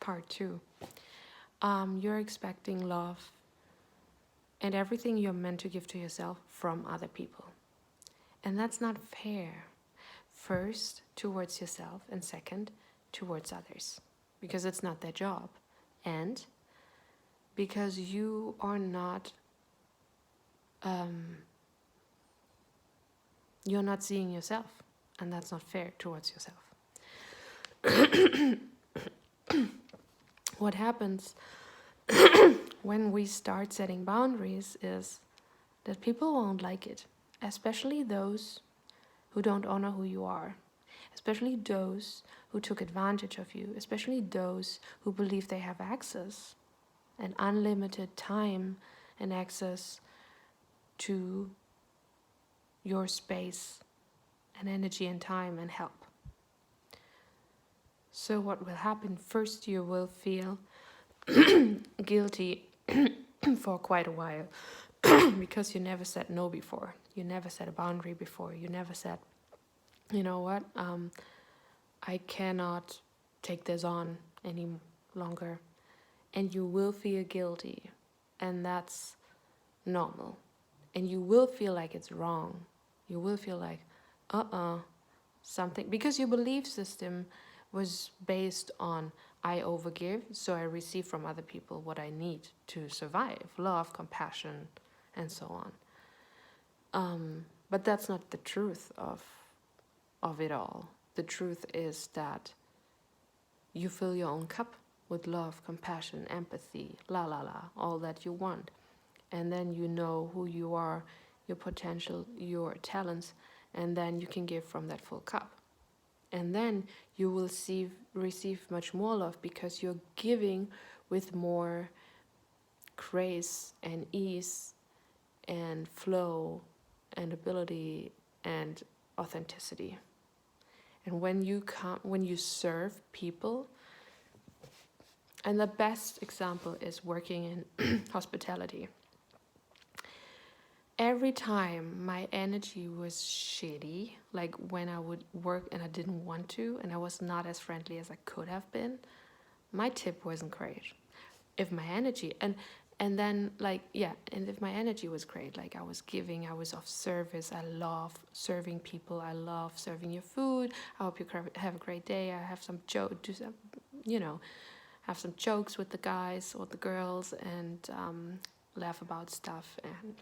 part too. You're expecting love and everything you're meant to give to yourself from other people. And that's not fair. First, towards yourself, and second, towards others. Because it's not their job. And because you are not, you're not seeing yourself. And that's not fair towards yourself. What happens when we start setting boundaries is that people won't like it, especially those who don't honor who you are, especially those who took advantage of you, especially those who believe they have access and unlimited time and access to your space and energy and time and help. So what will happen? First, you will feel guilty for quite a while because you never said no before. You never set a boundary before. You never said, you know what, I cannot take this on any longer. And you will feel guilty. And that's normal. And you will feel like it's wrong. You will feel like, something. Because your belief system was based on I overgive, so I receive from other people what I need to survive. Love, compassion, and so on. But that's not the truth of it all. The truth is that you fill your own cup with love, compassion, empathy, all that you want. And then you know who you are, your potential, your talents, and then you can give from that full cup. And then you will receive much more love because you're giving with more grace and ease and flow and ability and authenticity. And when you serve people, and the best example is working in hospitality. Every time my energy was shitty, like when I would work and I didn't want to, and I was not as friendly as I could have been, my tip wasn't great. If my energy, and if my energy was great, like I was giving, I was of service, I love serving people, I love serving your food, I hope you have a great day, I have some have some jokes with the guys or the girls, and laugh about stuff and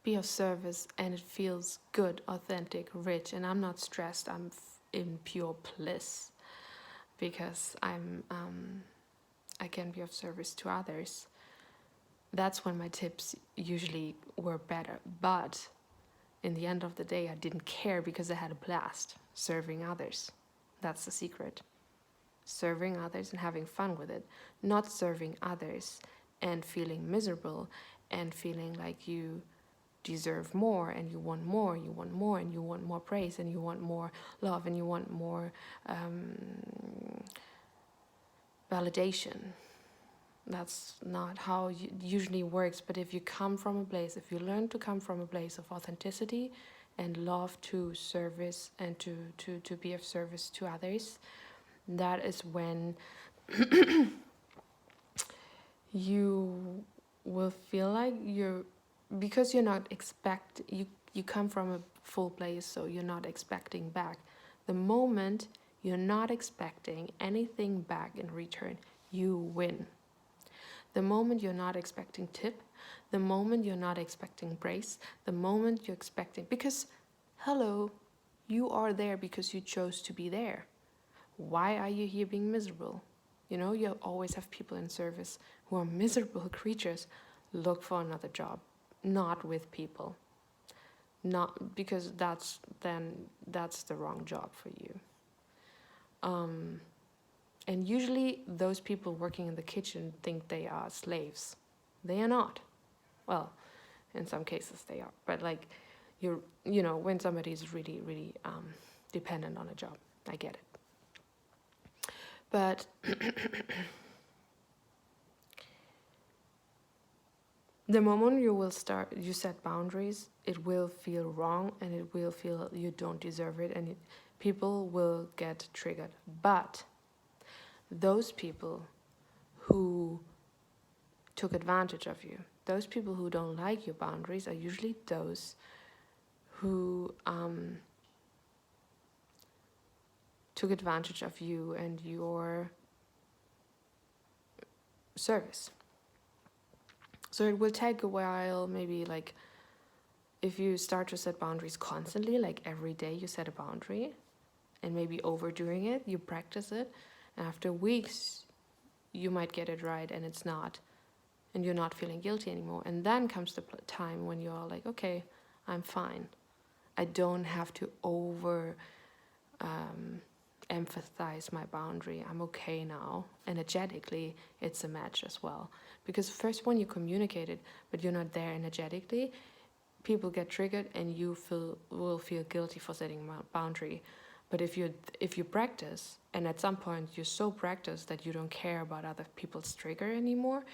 be of service, and it feels good, authentic, rich, and I'm not stressed. I'm in pure bliss because I can be of service to others. That's when my tips usually were better. But in the end of the day, I didn't care because I had a blast serving others. That's the secret. Serving others and having fun with it, not serving others and feeling miserable and feeling like you deserve more and you want more, and you want more praise and you want more love and you want more validation. That's not how it usually works. But if you come from a place, if you learn to come from a place of authenticity and love to service and to be of service to others, that is when you will feel like because you're not you come from a full place, so you're not expecting back. The moment you're not expecting anything back in return, you win. The moment you're not expecting tip, the moment you're not expecting praise, the moment you're expecting, because hello, you are there because you chose to be there. Why are you here being miserable? You always have people in service who are miserable creatures. Look for another job, not with people. Not because that's the wrong job for you. And usually those people working in the kitchen think they are slaves. They are not. Well, in some cases they are. But when somebody is really, really dependent on a job, I get it. But the moment you set boundaries, it will feel wrong and it will feel you don't deserve it, and people will get triggered. But those people who took advantage of you, those people who don't like your boundaries, are usually those who took advantage of you and your service. So it will take a while, maybe like if you start to set boundaries constantly, like every day you set a boundary and maybe overdoing it, you practice it, and after weeks you might get it right and it's not, and you're not feeling guilty anymore. And then comes the time when you're like, okay, I'm fine. I don't have to over emphasize my boundary. I'm okay now. Energetically, it's a match as well. Because first when you communicate it, but you're not there energetically, people get triggered and you will feel guilty for setting a boundary. But if you practice, and at some point you're so practiced that you don't care about other people's trigger anymore,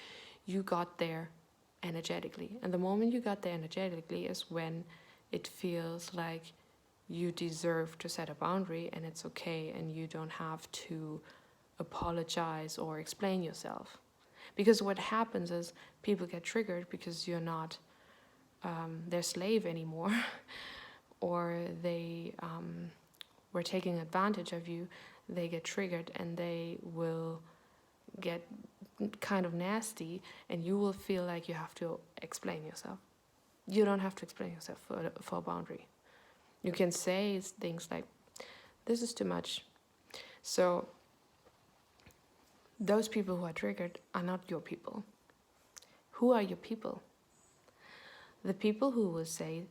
you got there energetically. And the moment you got there energetically is when it feels like you deserve to set a boundary and it's okay, and you don't have to apologize or explain yourself. Because what happens is people get triggered because you're not their slave anymore, or they were taking advantage of you. They get triggered and they will get kind of nasty, and you will feel like you have to explain yourself. You don't have to explain yourself for a boundary. You can say things like, this is too much. So those people who are triggered are not your people. Who are your people? The people who will say,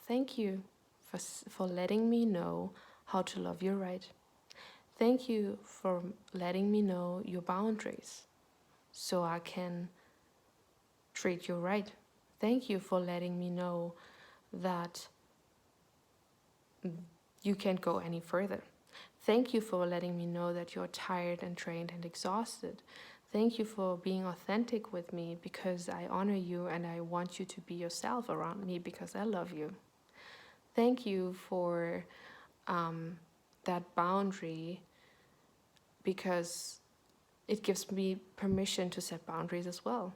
thank you for letting me know how to love you right. Thank you for letting me know your boundaries so I can treat you right. Thank you for letting me know that you can't go any further. Thank you for letting me know that you're tired and trained and exhausted. Thank you for being authentic with me, because I honor you and I want you to be yourself around me because I love you. Thank you for that boundary, because it gives me permission to set boundaries as well.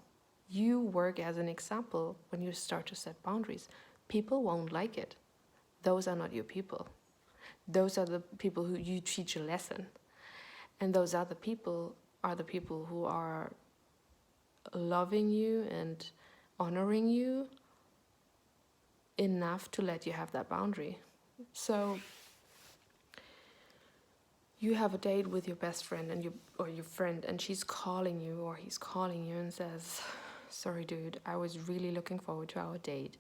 You work as an example when you start to set boundaries. People won't like it. Those are not your people. Those are the people who you teach a lesson. And those other people are the people who are loving you and honoring you enough to let you have that boundary. So you have a date with your best friend or your friend, and she's calling you or he's calling you and says, sorry dude, I was really looking forward to our date,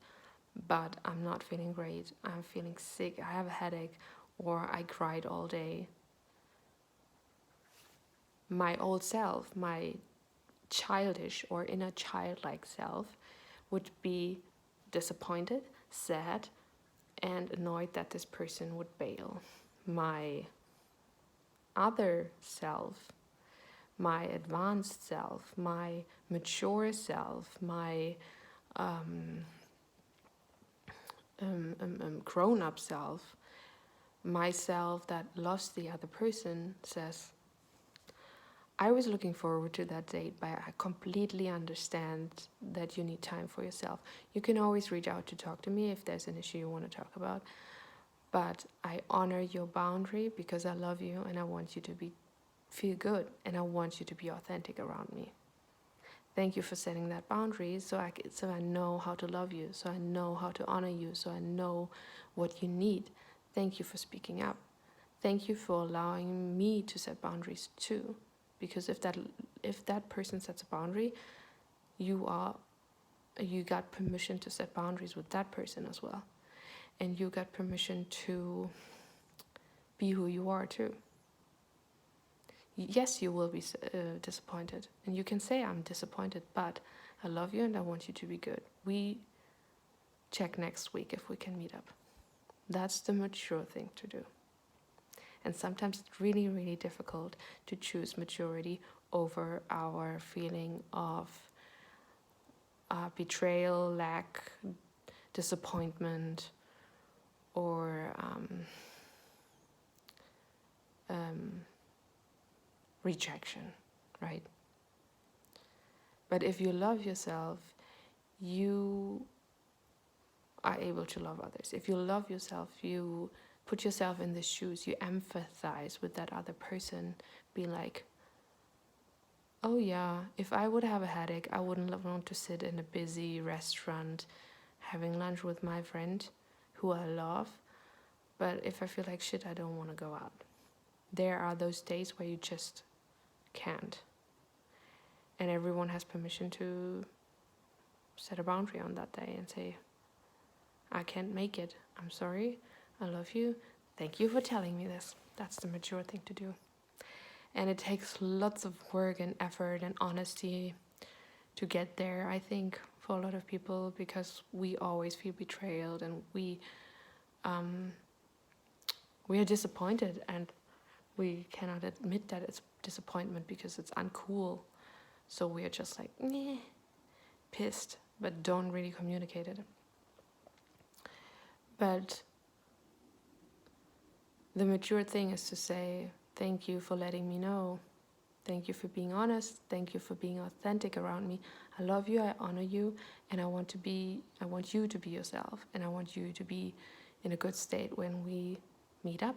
but I'm not feeling great. I'm feeling sick, I have a headache, or I cried all day. My old self, my childish or inner childlike self, would be disappointed, sad, and annoyed that this person would bail. My other self, my advanced self, my mature self, my grown-up self, myself that lost the other person, says, I was looking forward to that date, but I completely understand that you need time for yourself. You can always reach out to talk to me if there's an issue you want to talk about. But I honor your boundary because I love you and I want you to feel good, and I want you to be authentic around me. Thank you for setting that boundary so I know how to love you, so I know how to honor you, so I know what you need. Thank you for speaking up. Thank you for allowing me to set boundaries too. Because if that person sets a boundary, you got permission to set boundaries with that person as well. And you got permission to be who you are too. Yes, you will be disappointed. And you can say, I'm disappointed, but I love you and I want you to be good. We check next week if we can meet up. That's the mature thing to do. And sometimes it's really, really difficult to choose maturity over our feeling of betrayal, lack, disappointment, or rejection, right? But if you love yourself, you are able to love others. If you love yourself, you put yourself in the shoes, you empathize with that other person, be like, oh yeah, if I would have a headache, I wouldn't want to sit in a busy restaurant having lunch with my friend who I love. But if I feel like shit, I don't want to go out. There are those days where you just can't. And everyone has permission to set a boundary on that day and say, I can't make it. I'm sorry. I love you. Thank you for telling me this. That's the mature thing to do. And it takes lots of work and effort and honesty to get there, I think, for a lot of people, because we always feel betrayed and we are disappointed, and we cannot admit that it's disappointment because it's uncool. So we are just like, meh, pissed, but don't really communicate it. But the mature thing is to say, thank you for letting me know. Thank you for being honest. Thank you for being authentic around me. I love you, I honor you, and I want you to be yourself, and I want you to be in a good state when we meet up.